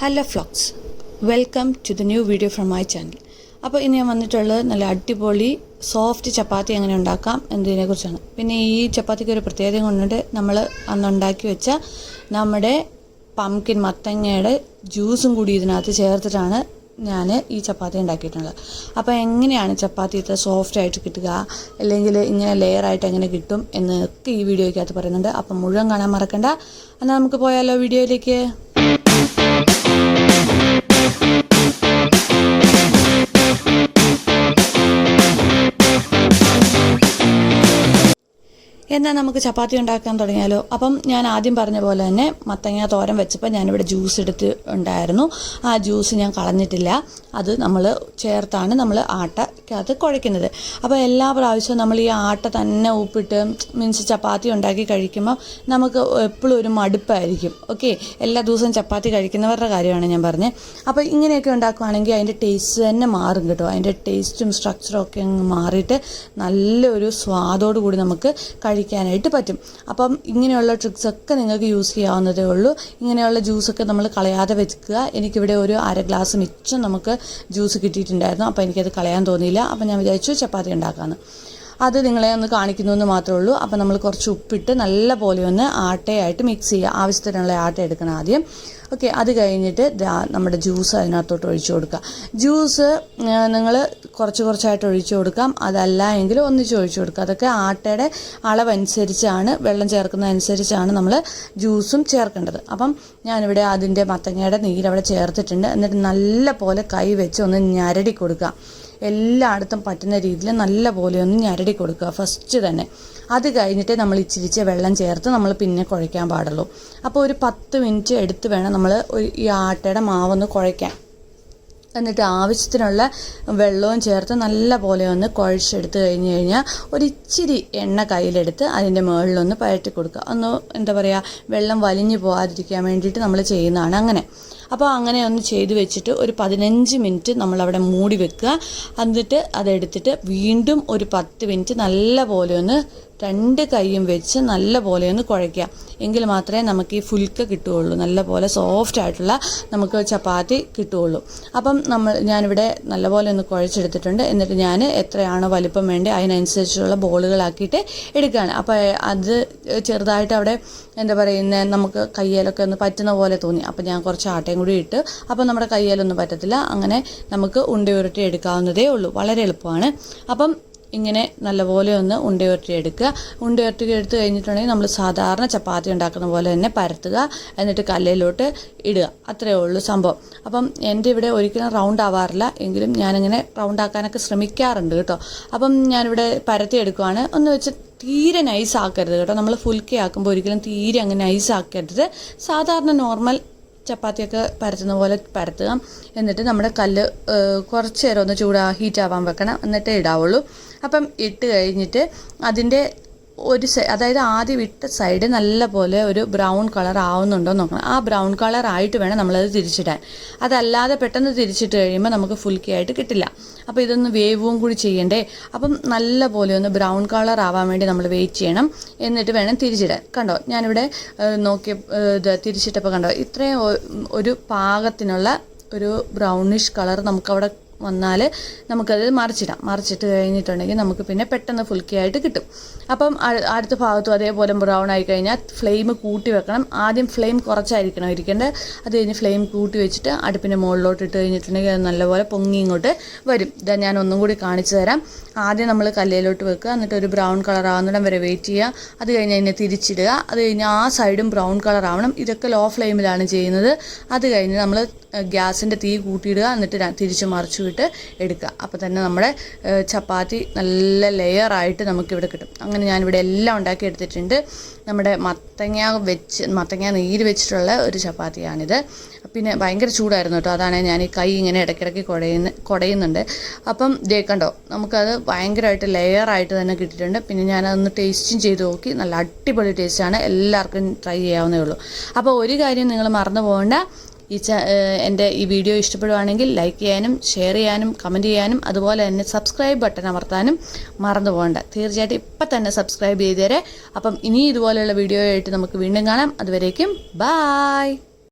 Hello folks, welcome to the new video from my channel. അപ്പോൾ ഇന്ന് ഞാൻ വന്നിട്ടുള്ളത് നല്ല അടിപൊളി സോഫ്റ്റ് ചപ്പാത്തി എങ്ങനെ ഉണ്ടാക്കാം എന്നതിനെക്കുറിച്ചാണ്. പിന്നെ ഈ ചപ്പാത്തിക്ക് ഒരു പ്രത്യേകത കൊണ്ടുണ്ട്. നമ്മൾ അന്നുണ്ടാക്കി വെച്ച നമ്മുടെ പംകിൻ മത്തങ്ങയുടെ ജ്യൂസും കൂടി ഇതിനകത്ത് ചേർത്തിട്ടാണ് ഞാൻ ഈ ചപ്പാത്തി ഉണ്ടാക്കിയിട്ടുള്ളത്. അപ്പോൾ എങ്ങനെയാണ് ചപ്പാത്തി ഇത്ര സോഫ്റ്റ് ആയിട്ട് കിട്ടുക, അല്ലെങ്കിൽ ഇങ്ങനെ ലെയറായിട്ട് എങ്ങനെ കിട്ടും എന്നൊക്കെ ഈ വീഡിയോയ്ക്കകത്ത് പറയുന്നുണ്ട്. അപ്പം മുഴുവൻ കാണാൻ മറക്കണ്ട. എന്നാൽ നമുക്ക് പോയാലോ വീഡിയോയിലേക്ക്. എന്നാൽ നമുക്ക് ചപ്പാത്തി ഉണ്ടാക്കാൻ തുടങ്ങിയാലോ. അപ്പം ഞാൻ ആദ്യം പറഞ്ഞ പോലെ തന്നെ മത്തങ്ങ തോരൻ വെച്ചപ്പോൾ ഞാനിവിടെ ജ്യൂസ് എടുത്ത് ഉണ്ടായിരുന്നു. ആ ജ്യൂസ് ഞാൻ കളഞ്ഞിട്ടില്ല. അത് നമ്മൾ ചേർത്താണ് നമ്മൾ ആട്ടക്കകത്ത് കുഴയ്ക്കുന്നത്. അപ്പോൾ എല്ലാ പ്രാവശ്യവും നമ്മൾ ഈ ആട്ട തന്നെ ഉപ്പിട്ട് മീൻസ് ചപ്പാത്തി ഉണ്ടാക്കി കഴിക്കുമ്പോൾ നമുക്ക് എപ്പോഴും ഒരു മടുപ്പായിരിക്കും. ഓക്കെ, എല്ലാ ദിവസവും ചപ്പാത്തി കഴിക്കുന്നവരുടെ കാര്യമാണ് ഞാൻ പറഞ്ഞത്. അപ്പോൾ ഇങ്ങനെയൊക്കെ ഉണ്ടാക്കുകയാണെങ്കിൽ അതിൻ്റെ ടേസ്റ്റ് തന്നെ മാറും കേട്ടോ. അതിൻ്റെ ടേസ്റ്റും സ്ട്രക്ചറും ഒക്കെ മാറിയിട്ട് നല്ലൊരു സ്വാദോടു കൂടി നമുക്ക് കഴിക്കാനായിട്ട് പറ്റും. അപ്പം ഇങ്ങനെയുള്ള ട്രിക്സൊക്കെ നിങ്ങൾക്ക് യൂസ് ചെയ്യാവുന്നതേ ഉള്ളൂ. ഇങ്ങനെയുള്ള ജ്യൂസൊക്കെ നമ്മൾ കളയാതെ വെക്കുക. എനിക്കിവിടെ ഒരു 1/2 ഗ്ലാസ് മിച്ചം നമുക്ക് ജ്യൂസ് കിട്ടിയിട്ടുണ്ടായിരുന്നു. അപ്പോൾ എനിക്കത് കളയാൻ തോന്നിയില്ല. അപ്പം ഞാൻ വിചാരിച്ചു ചപ്പാത്തി ഉണ്ടാക്കാമെന്ന്. അത് നിങ്ങളെ ഒന്ന് കാണിക്കുന്നു എന്ന് മാത്രമേ ഉള്ളൂ. അപ്പോൾ നമ്മൾ കുറച്ച് ഉപ്പിട്ട് നല്ല പോലെ ഒന്ന് ആട്ടയായിട്ട് മിക്സ് ചെയ്യുക. ആവശ്യത്തിനുള്ള ആട്ട എടുക്കണം ആദ്യം. ഓക്കെ, അത് കഴിഞ്ഞിട്ട് നമ്മുടെ ജ്യൂസ് അതിനകത്തോട്ട് ഒഴിച്ചു കൊടുക്കുക. ജ്യൂസ് നിങ്ങൾ കുറച്ചായിട്ട് ഒഴിച്ചു കൊടുക്കാം. അതല്ല എങ്കിൽ ഒന്നിച്ച് ഒഴിച്ചു കൊടുക്കുക. അതൊക്കെ ആട്ടയുടെ അളവനുസരിച്ചാണ്, വെള്ളം ചേർക്കുന്നതനുസരിച്ചാണ് നമ്മൾ ജ്യൂസും ചേർക്കേണ്ടത്. അപ്പം ഞാനിവിടെ അതിൻ്റെ മത്തങ്ങയുടെ നീരവിടെ ചേർത്തിട്ടുണ്ട്. എന്നിട്ട് നല്ല പോലെ കൈ വെച്ച് ഒന്ന് ഞരടി കൊടുക്കുക. എല്ലായിടത്തും പറ്റുന്ന രീതിയിൽ നല്ല പോലെ ഒന്ന് ഞരടി കൊടുക്കുക ഫസ്റ്റ് തന്നെ. അത് കഴിഞ്ഞിട്ട് നമ്മൾ ഇച്ചിരിച്ച് വെള്ളം ചേർത്ത് നമ്മൾ പിന്നെ കുഴയ്ക്കാൻ പാടുള്ളൂ. അപ്പോൾ ഒരു 10 മിനിറ്റ് എടുത്ത് വേണം നമ്മൾ ഈ ആട്ടയുടെ മാവൊന്ന് കുഴയ്ക്കാൻ. എന്നിട്ട് ആവശ്യത്തിനുള്ള വെള്ളവും ചേർത്ത് നല്ല പോലെ ഒന്ന് കുഴച്ചെടുത്ത് കഴിഞ്ഞാൽ ഒരു ഇച്ചിരി എണ്ണ കയ്യിലെടുത്ത് അതിൻ്റെ മുകളിലൊന്ന് പരട്ടി കൊടുക്കുക. ഒന്ന് എന്താ പറയുക, വെള്ളം വലിഞ്ഞു പോകാതിരിക്കാൻ വേണ്ടിയിട്ട് നമ്മൾ ചെയ്യുന്നതാണ് അങ്ങനെ. അപ്പോൾ അങ്ങനെ ഒന്ന് ചെയ്ത് വെച്ചിട്ട് ഒരു 15 മിനിറ്റ് നമ്മളവിടെ മൂടി വെക്കുക. എന്നിട്ട് അതെടുത്തിട്ട് വീണ്ടും ഒരു 10 മിനിറ്റ് നല്ല പോലെ ഒന്ന് 2 കൈയും വെച്ച് നല്ല പോലെ ഒന്ന് കുഴയ്ക്കുക. എങ്കിൽ മാത്രമേ നമുക്ക് ഈ ഫുൽക്ക കിട്ടുകയുള്ളൂ. നല്ല പോലെ സോഫ്റ്റ് ആയിട്ടുള്ള നമുക്ക് ചപ്പാത്തി കിട്ടുകയുള്ളൂ. അപ്പം ഞാനിവിടെ നല്ലപോലെ ഒന്ന് കുഴച്ചെടുത്തിട്ടുണ്ട്. എന്നിട്ട് ഞാൻ എത്രയാണോ വലിപ്പം വേണ്ടത് അതിനനുസരിച്ചുള്ള ബോളുകളാക്കിയിട്ട് എടുക്കുകയാണ്. അപ്പോൾ അത് ചെറുതായിട്ട് അവിടെ എന്താ പറയുന്നത്, നമുക്ക് കയ്യിലൊക്കെ ഒന്ന് പറ്റുന്ന പോലെ തോന്നി. അപ്പോൾ ഞാൻ കുറച്ച് ആട്ടയും കൂടി ഇട്ട്. അപ്പോൾ നമ്മുടെ കയ്യിലൊന്നും പറ്റത്തില്ല. അങ്ങനെ നമുക്ക് ഉരുട്ടി എടുക്കാവുന്നതേ ഉള്ളൂ. വളരെ എളുപ്പമാണ്. അപ്പം ഇങ്ങനെ നല്ലപോലെ ഒന്ന് ഉരുട്ടി എടുക്കുക. ഉരുട്ടി എടുത്ത് കഴിഞ്ഞിട്ടുണ്ടെങ്കിൽ നമ്മൾ സാധാരണ ചപ്പാത്തി ഉണ്ടാക്കുന്ന പോലെ തന്നെ പരത്തുക. എന്നിട്ട് കല്ലിലോട്ട് ഇടുക. അത്രയേ ഉള്ളൂ സംഭവം. അപ്പം എൻ്റെ ഇവിടെ ഒരിക്കലും റൗണ്ട് ആവാറില്ല, എങ്കിലും ഞാനിങ്ങനെ റൗണ്ട് ആക്കാനൊക്കെ ശ്രമിക്കാറുണ്ട് കേട്ടോ. അപ്പം ഞാനിവിടെ പരത്തി എടുക്കുവാണ്. ഒന്ന് വെച്ച് തീരെ നൈസ് ആക്കരുത് കേട്ടോ. നമ്മൾ ഫുൽക്കി ആക്കുമ്പോൾ ഒരിക്കലും തീരെ അങ്ങ് നൈസ് ആക്കരുത്. സാധാരണ നോർമൽ ചപ്പാത്തിയൊക്കെ പരത്തുന്ന പോലെ പരത്തുക. എന്നിട്ട് നമ്മുടെ കല്ല് കുറച്ച് നേരം ഒന്ന് ഹീറ്റ് ആവാൻ വെക്കണം. എന്നിട്ടേ ഇടാവുള്ളൂ. അപ്പം ഇട്ട് കഴിഞ്ഞിട്ട് അതിൻ്റെ ഒരു അതായത് ആദ്യം ഇട്ട സൈഡ് നല്ല പോലെ ഒരു ബ്രൗൺ കളർ ആവുന്നുണ്ടോ നോക്കണം. ആ ബ്രൗൺ കളർ ആയിട്ട് വേണം നമ്മളത് തിരിച്ചിടാൻ. അതല്ലാതെ പെട്ടെന്ന് തിരിച്ചിട്ട് കഴിയുമ്പോൾ നമുക്ക് ഫുൽക്കി ആയിട്ട് കിട്ടില്ല. അപ്പോൾ ഇതൊന്ന് വേവും കൂടി ചെയ്യണ്ടേ. അപ്പം നല്ല പോലെ ഒന്ന് ബ്രൗൺ കളർ ആവാൻ വേണ്ടി നമ്മൾ വെയിറ്റ് ചെയ്യണം. എന്നിട്ട് വേണം തിരിച്ചിടാൻ. കണ്ടോ, ഞാനിവിടെ ഇത് തിരിച്ചിട്ടപ്പോൾ കണ്ടോ, ഇത്രയും ഒരു പാകത്തിനുള്ള ഒരു ബ്രൗണിഷ് കളർ നമുക്കവിടെ വന്നാൽ നമുക്കത് മറിച്ചിട്ട് കഴിഞ്ഞിട്ടുണ്ടെങ്കിൽ നമുക്ക് പിന്നെ പെട്ടെന്ന് ഫുൽക്കി ആയിട്ട് കിട്ടും. അപ്പം അടുത്ത ഭാഗത്തും അതേപോലെ ബ്രൗൺ ആയി കഴിഞ്ഞാൽ ഫ്ലെയിം കൂട്ടി വെക്കണം. ആദ്യം ഫ്ലെയിം കുറച്ചായിരിക്കണം ഇരിക്കേണ്ടത്. അത് കഴിഞ്ഞ് ഫ്ലെയിം കൂട്ടി വെച്ചിട്ട് അടുപ്പിൻ്റെ മുകളിലോട്ട് ഇട്ട് കഴിഞ്ഞിട്ടുണ്ടെങ്കിൽ അത് നല്ലപോലെ പൊങ്ങി ഇങ്ങോട്ട് വരും. ഇതാ ഞാൻ ഒന്നും കൂടി കാണിച്ചു തരാം. ആദ്യം നമ്മൾ കല്ലിലോട്ട് വെക്കുക. എന്നിട്ട് ഒരു ബ്രൗൺ കളർ ആവുന്നിടം വരെ വെയിറ്റ് ചെയ്യുക. അത് കഴിഞ്ഞ് അതിനെ തിരിച്ചിടുക. അത് കഴിഞ്ഞ് ആ സൈഡും ബ്രൗൺ കളർ ആവണം. ഇതൊക്കെ ലോ ഫ്ലെയിമിലാണ് ചെയ്യുന്നത്. അത് കഴിഞ്ഞ് നമ്മൾ ഗ്യാസിൻ്റെ തീ കൂട്ടിയിടുക. എന്നിട്ട് തിരിച്ച് മറിച്ചു വിട്ട് എടുക്കുക. അപ്പോൾ തന്നെ നമ്മുടെ ചപ്പാത്തി നല്ല ലെയറായിട്ട് നമുക്കിവിടെ കിട്ടും. അങ്ങനെ ഞാനിവിടെ എല്ലാം ഉണ്ടാക്കി എടുത്തിട്ടുണ്ട്. നമ്മുടെ മത്തങ്ങ നീര് വെച്ചിട്ടുള്ള ഒരു ചപ്പാത്തിയാണിത്. പിന്നെ ഭയങ്കര ചൂടായിരുന്നു കേട്ടോ. അതാണ് ഞാൻ ഈ കൈ ഇങ്ങനെ ഇടയ്ക്കിടയ്ക്ക് കുടയുന്നുണ്ട്. അപ്പം കണ്ടോ, നമുക്കത് ഭയങ്കരമായിട്ട് ലെയറായിട്ട് തന്നെ കിട്ടിയിട്ടുണ്ട്. പിന്നെ ഞാനതൊന്ന് ടേസ്റ്റും ചെയ്ത് നോക്കി. നല്ല അടിപൊളി ടേസ്റ്റാണ്. എല്ലാവർക്കും ട്രൈ ചെയ്യാവുന്നേ ഉള്ളൂ. അപ്പോൾ ഒരു കാര്യം നിങ്ങൾ മറന്നു പോകേണ്ട, എൻ്റെ ഈ വീഡിയോ ഇഷ്ടപ്പെടുവാണെങ്കിൽ ലൈക്ക് ചെയ്യാനും ഷെയർ ചെയ്യാനും കമൻറ്റ് ചെയ്യാനും അതുപോലെ തന്നെ സബ്സ്ക്രൈബ് ബട്ടൺ അമർത്താനും മറന്നു പോകണ്ട. തീർച്ചയായിട്ടും ഇപ്പം തന്നെ സബ്സ്ക്രൈബ് ചെയ്തേരെ. അപ്പം ഇനി ഇതുപോലെയുള്ള വീഡിയോ ആയിട്ട് നമുക്ക് വീണ്ടും കാണാം. അതുവരേക്കും ബായ്.